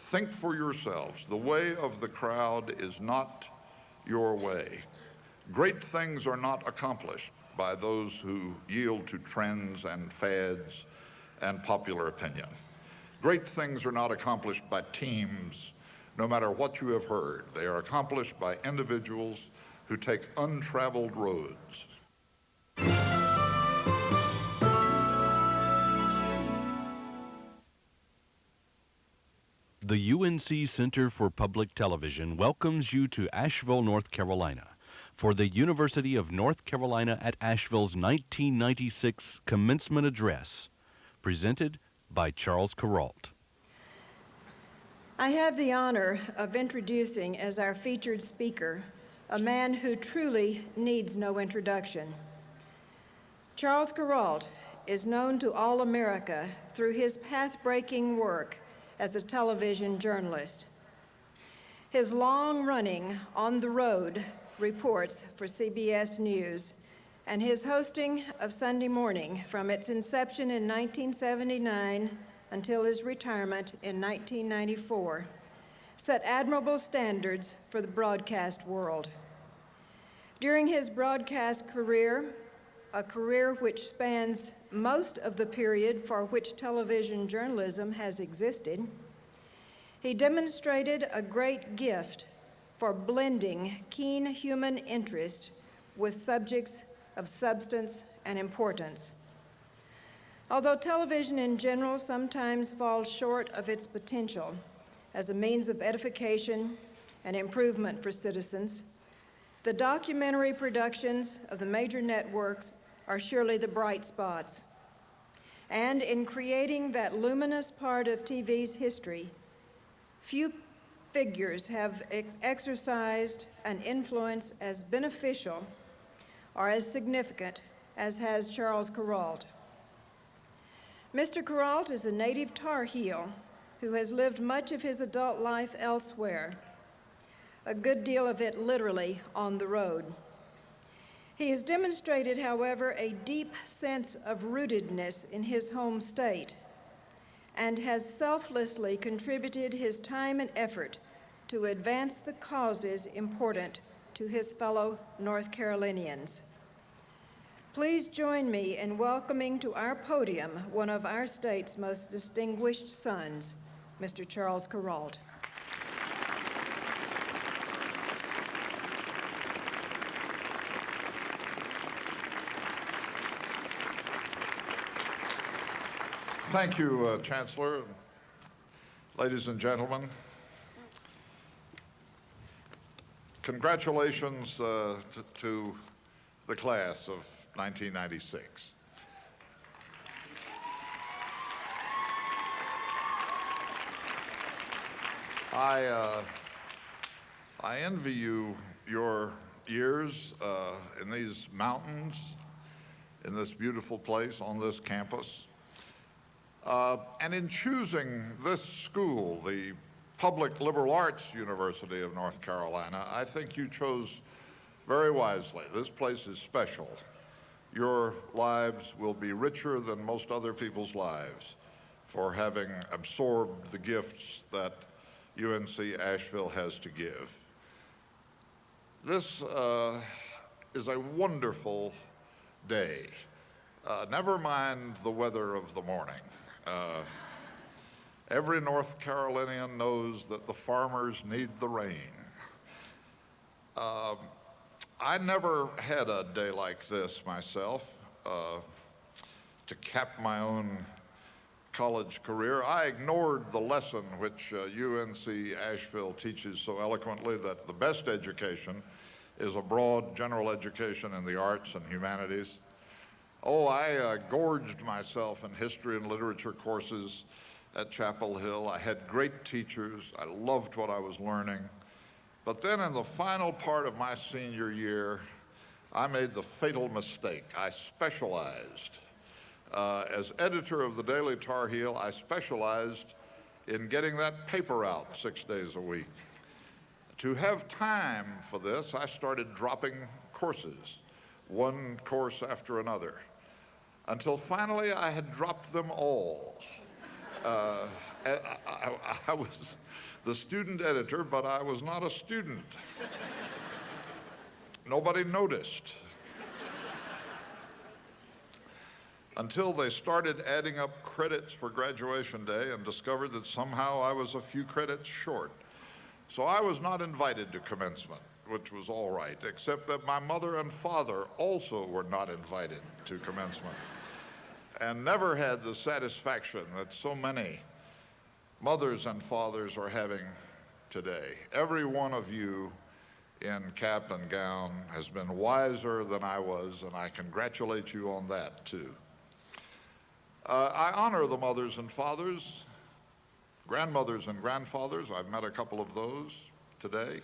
Think for yourselves. The way of the crowd is not your way. Great things are not accomplished by those who yield to trends and fads and popular opinion. Great things are not accomplished by teams, no matter what you have heard. They are accomplished by individuals who take untraveled roads. The UNC Center for Public Television welcomes you to Asheville, North Carolina, for the University of North Carolina at Asheville's 1996 Commencement Address, presented by Charles Kuralt. I have the honor of introducing as our featured speaker a man who truly needs no introduction. Charles Kuralt is known to all America through his path-breaking work as a television journalist. His long-running On the Road reports for CBS News and his hosting of Sunday Morning from its inception in 1979 until his retirement in 1994 set admirable standards for the broadcast world. During his broadcast career, a career which spans most of the period for which television journalism has existed, he demonstrated a great gift for blending keen human interest with subjects of substance and importance. Although television in general sometimes falls short of its potential as a means of edification and improvement for citizens, the documentary productions of the major networks are surely the bright spots. And in creating that luminous part of TV's history, few figures have exercised an influence as beneficial or as significant as has Charles Kuralt. Mr. Kuralt is a native Tar Heel who has lived much of his adult life elsewhere, a good deal of it literally on the road. He has demonstrated, however, a deep sense of rootedness in his home state and has selflessly contributed his time and effort to advance the causes important to his fellow North Carolinians. Please join me in welcoming to our podium one of our state's most distinguished sons, Mr. Charles Kuralt. Thank you, Chancellor. Ladies and gentlemen, congratulations to the class of 1996. I envy you your years in these mountains, in this beautiful place, on this campus. And in choosing this school, the Public Liberal Arts University of North Carolina, I think you chose very wisely. This place is special. Your lives will be richer than most other people's lives for having absorbed the gifts that UNC Asheville has to give. This is a wonderful day. Never mind the weather of the morning. Every North Carolinian knows that the farmers need the rain. I never had a day like this myself to cap my own college career. I ignored the lesson which UNC Asheville teaches so eloquently, that the best education is a broad general education in the arts and humanities. Oh, I gorged myself in history and literature courses at Chapel Hill. I had great teachers. I loved what I was learning. But then in the final part of my senior year, I made the fatal mistake. I specialized. As editor of the Daily Tar Heel, I specialized in getting that paper out 6 days a week. To have time for this, I started dropping courses, one course after another, until finally I had dropped them all. I was the student editor, but I was not a student. Nobody noticed. Until they started adding up credits for graduation day and discovered that somehow I was a few credits short. So I was not invited to commencement, which was all right, except that my mother and father also were not invited to commencement, and never had the satisfaction that so many mothers and fathers are having today. Every one of you in cap and gown has been wiser than I was, and I congratulate you on that too. I honor the mothers and fathers, grandmothers and grandfathers. I've met a couple of those today,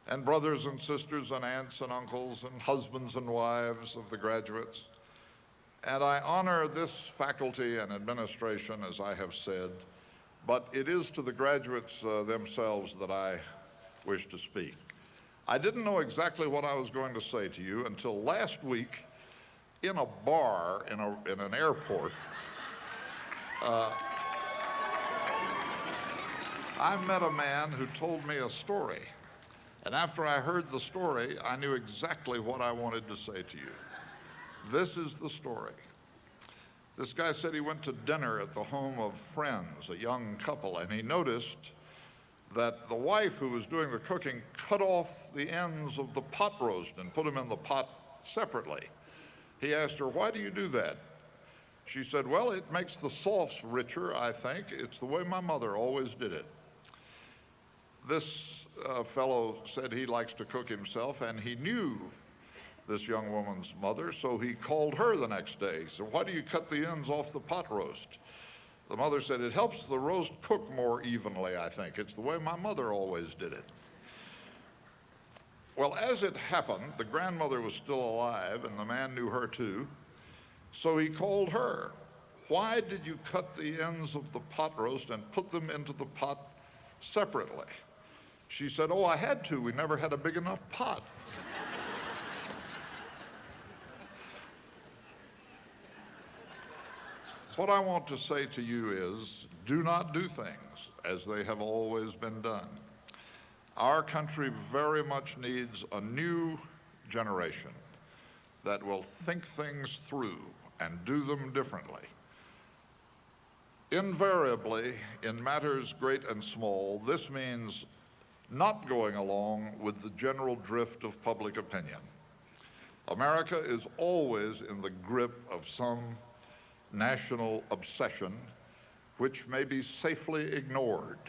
and brothers and sisters and aunts and uncles and husbands and wives of the graduates. And I honor this faculty and administration, as I have said, but it is to the graduates themselves that I wish to speak. I didn't know exactly what I was going to say to you until last week in a bar in an airport. I met a man who told me a story, and after I heard the story, I knew exactly what I wanted to say to you. This is the story. This guy said he went to dinner at the home of friends, a young couple, and he noticed that the wife who was doing the cooking cut off the ends of the pot roast and put them in the pot separately. He asked her, "Why do you do that?" She said, "Well, it makes the sauce richer, I think. It's the way my mother always did it." This fellow said he likes to cook himself, and he knew this young woman's mother, so he called her the next day. He said, "Why do you cut the ends off the pot roast?" The mother said, "It helps the roast cook more evenly, I think. It's the way my mother always did it." Well, as it happened, the grandmother was still alive, and the man knew her too, so he called her. "Why did you cut the ends of the pot roast and put them into the pot separately?" She said, "Oh, I had to. We never had a big enough pot." What I want to say to you is, do not do things as they have always been done. Our country very much needs a new generation that will think things through and do them differently. Invariably, in matters great and small, this means not going along with the general drift of public opinion. America is always in the grip of some national obsession which may be safely ignored.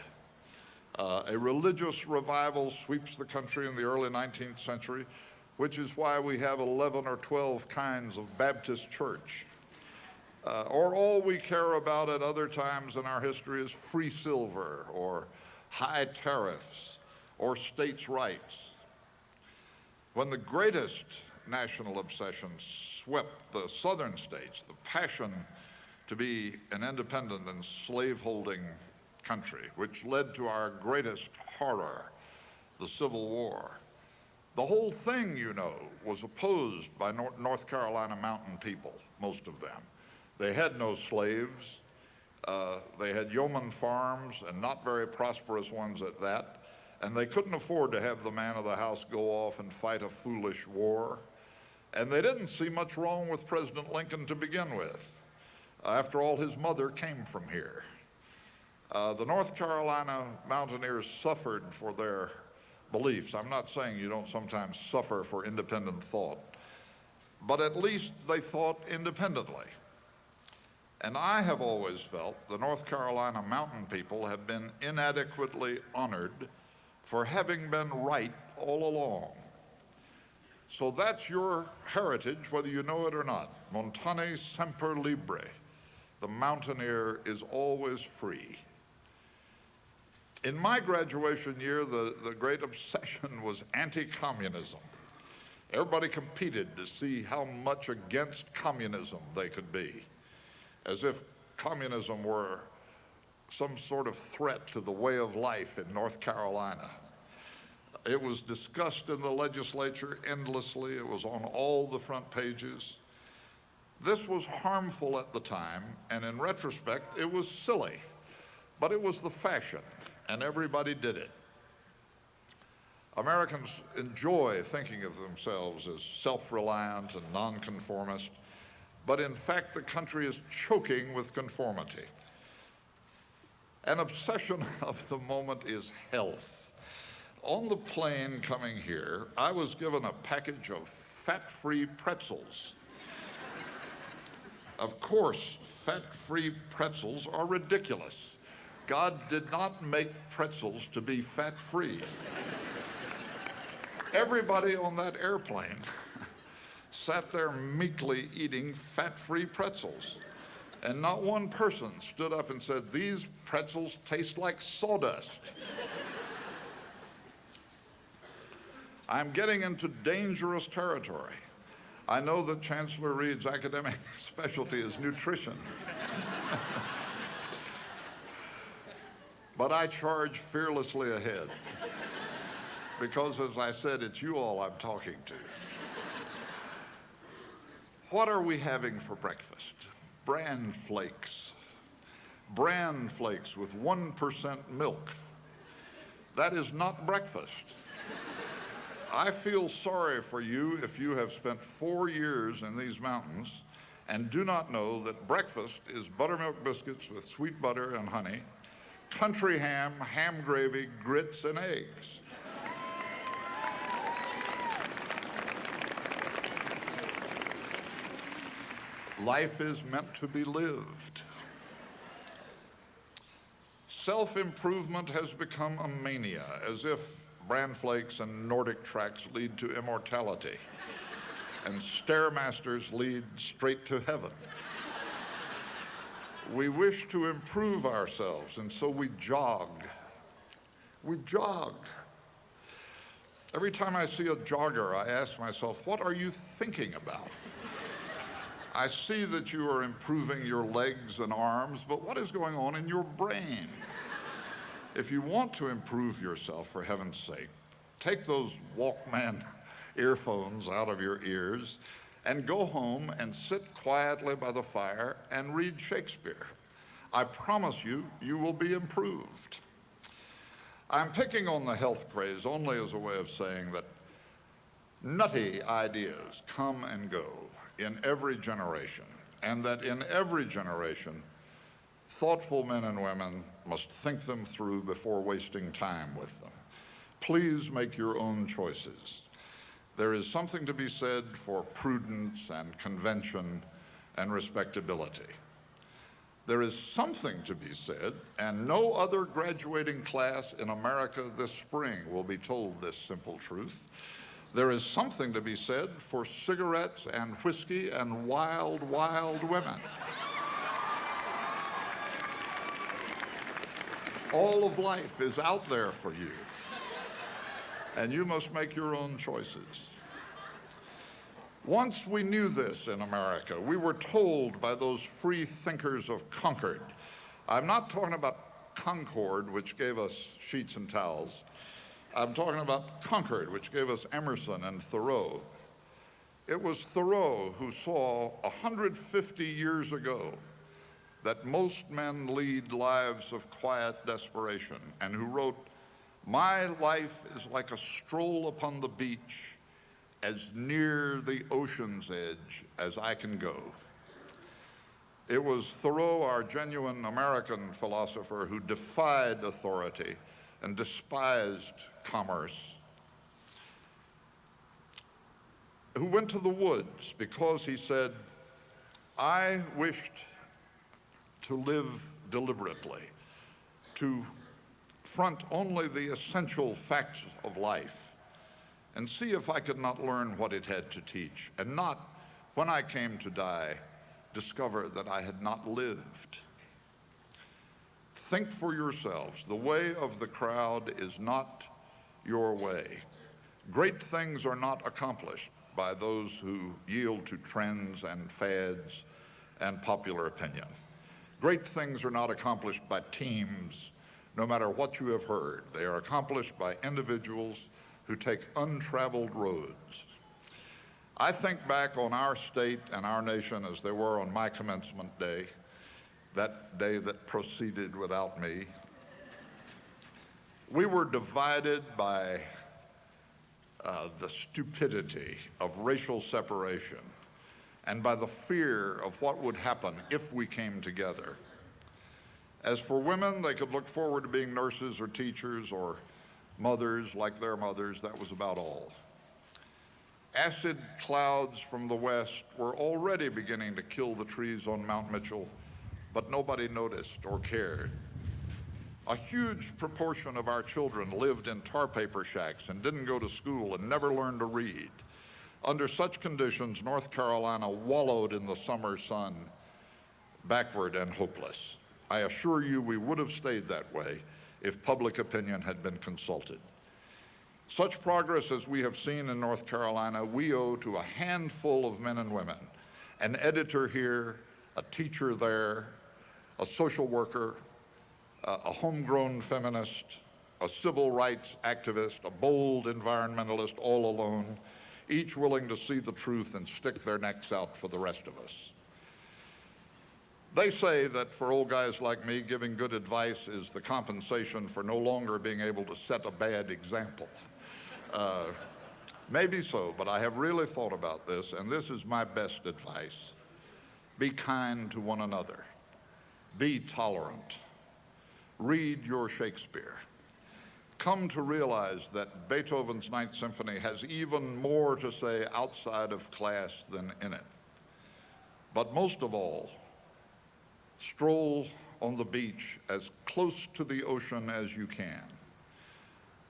A religious revival sweeps the country in the early 19th century, which is why we have 11 or 12 kinds of Baptist church. Or all we care about at other times in our history is free silver or high tariffs or states' rights. When the greatest national obsession swept the southern states, the passion to be an independent and slave-holding country, which led to our greatest horror, the Civil War. The whole thing, you know, was opposed by North Carolina mountain people, most of them. They had no slaves. They had yeoman farms, and not very prosperous ones at that. And they couldn't afford to have the man of the house go off and fight a foolish war. And they didn't see much wrong with President Lincoln to begin with. After all, his mother came from here. The North Carolina mountaineers suffered for their beliefs. I'm not saying you don't sometimes suffer for independent thought, but at least they thought independently. And I have always felt the North Carolina mountain people have been inadequately honored for having been right all along. So that's your heritage, whether you know it or not. Montane semper libre. the mountaineer is always free. In my graduation year, the great obsession was anti-communism. Everybody competed to see how much against communism they could be, as if communism were some sort of threat to the way of life in North Carolina. It was discussed in the legislature endlessly. It was on all the front pages. This was harmful at the time, and in retrospect, it was silly, but it was the fashion, and everybody did it. Americans enjoy thinking of themselves as self-reliant and nonconformist, but in fact, the country is choking with conformity. An obsession of the moment is health. On the plane coming here, I was given a package of fat-free pretzels. Of course, fat-free pretzels are ridiculous. God did not make pretzels to be fat-free. Everybody on that airplane sat there meekly eating fat-free pretzels. And not one person stood up and said, "These pretzels taste like sawdust." I'm getting into dangerous territory. I know that Chancellor Reed's academic specialty is nutrition. But I charge fearlessly ahead. Because, as I said, it's you all I'm talking to. What are we having for breakfast? Bran flakes. Bran flakes with 1% milk. That is not breakfast. I feel sorry for you if you have spent 4 years in these mountains and do not know that breakfast is buttermilk biscuits with sweet butter and honey, country ham, ham gravy, grits, and eggs. Life is meant to be lived. Self-improvement has become a mania, as if bran flakes and Nordic tracks lead to immortality, and Stairmasters lead straight to heaven. We wish to improve ourselves, and so we jog. We jog. Every time I see a jogger, I ask myself, what are you thinking about? I see that you are improving your legs and arms, but what is going on in your brain? If you want to improve yourself, for heaven's sake, take those Walkman earphones out of your ears and go home and sit quietly by the fire and read Shakespeare. I promise you, you will be improved. I'm picking on the health craze only as a way of saying that nutty ideas come and go in every generation, and that in every generation, thoughtful men and women must think them through before wasting time with them. Please make your own choices. There is something to be said for prudence and convention and respectability. There is something to be said, and no other graduating class in America this spring will be told this simple truth. There is something to be said for cigarettes and whiskey and wild, wild women. All of life is out there for you, and you must make your own choices. Once we knew this in America. We were told by those free thinkers of Concord. I'm not talking about Concord, which gave us sheets and towels. I'm talking about Concord, which gave us Emerson and Thoreau. It was Thoreau who saw 150 years ago that most men lead lives of quiet desperation, and who wrote, "My life is like a stroll upon the beach, as near the ocean's edge as I can go." It was Thoreau, our genuine American philosopher, who defied authority and despised commerce, who went to the woods because he said, "I wished to live deliberately, to front only the essential facts of life, and see if I could not learn what it had to teach, and not, when I came to die, discover that I had not lived. Think for yourselves. The way of the crowd is not your way. Great things are not accomplished by those who yield to trends and fads and popular opinion. Great things are not accomplished by teams, no matter what you have heard. They are accomplished by individuals who take untraveled roads. I think back on our state and our nation as they were on my commencement day, that day that proceeded without me. We were divided by the stupidity of racial separation and by the fear of what would happen if we came together. As for women, they could look forward to being nurses or teachers or mothers like their mothers. That was about all. Acid clouds from the west were already beginning to kill the trees on Mount Mitchell, but nobody noticed or cared. A huge proportion of our children lived in tar paper shacks and didn't go to school and never learned to read. Under such conditions, North Carolina wallowed in the summer sun, backward and hopeless. I assure you we would have stayed that way if public opinion had been consulted. Such progress as we have seen in North Carolina, we owe to a handful of men and women, an editor here, a teacher there, a social worker, a homegrown feminist, a civil rights activist, a bold environmentalist, all alone, each willing to see the truth and stick their necks out for the rest of us. They say that for old guys like me, giving good advice is the compensation for no longer being able to set a bad example. Maybe so, but I have really thought about this, and this is my best advice. Be kind to one another. Be tolerant. Read your Shakespeare. Come to realize that Beethoven's Ninth Symphony has even more to say outside of class than in it. But most of all, stroll on the beach as close to the ocean as you can.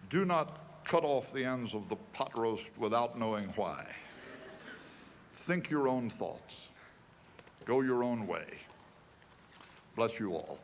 Do not cut off the ends of the pot roast without knowing why. Think your own thoughts. Go your own way. Bless you all.